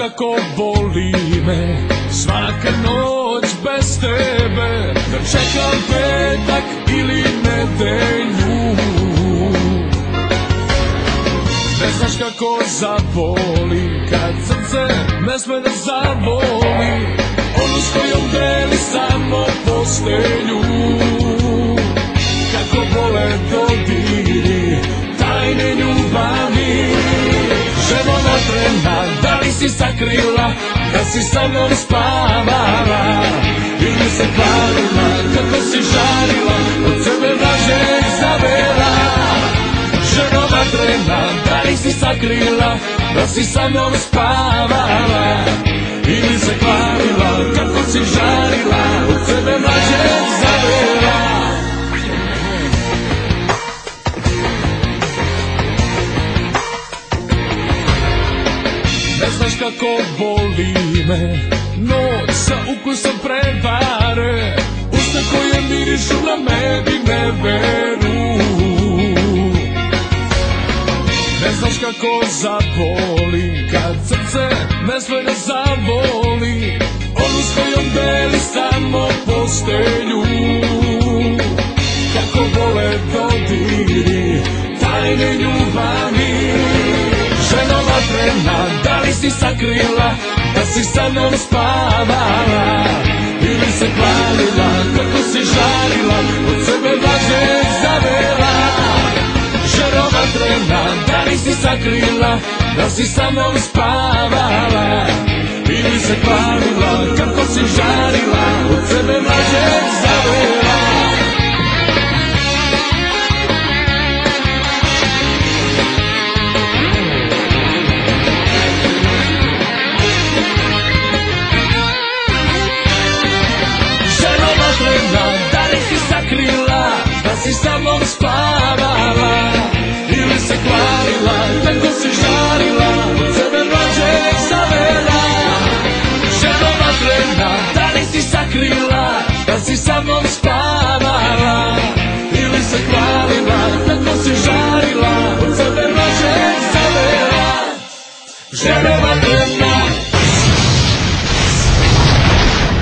kako boli me svaka noć bez tebe, da čekam petak ili nedelju. Ne znaš kako zaboli kad srce ne sme da zavoli onu s kojom deli samo postelju. Kako bole dodiri tajne ljubavi. Ženo vatrena, da li si sakrila da si sa mnom spavala ili se kvarila kako si žarila od sebe vražeg zavera. Ženo vatrena, da li si sakrila da si sa mnom spavala ili se kvarila kako si žarila od sebe vražeg zavera. Ne znaš kako boli me noć sa ukusom prevare, usta koje mirišu na med i neveru. Ne znaš kako zaboli kad srce ne sme da zavoli onu s kojom deli samo postelju. Kako bole dodiri tajne ljubavi. Ženo vatrena, da li si sakrila da si sa mnom spavala ili se kvarila kako si žarila od sebe vražeg zavera. Ženo vatrena, da li si sakrila da si sa mnom spavala ili se kvarila kako si žarila od sebe vražeg zavera. Da li si sakrila da si sa mnom spavala ili se kvarila tako si žarila od sebe vražeg zavera. Ženo vatrena, da li si sakrila da si sa mnom spavala ili se kvarila tako si žarila od sebe vražeg zavera. Ženo vatrena.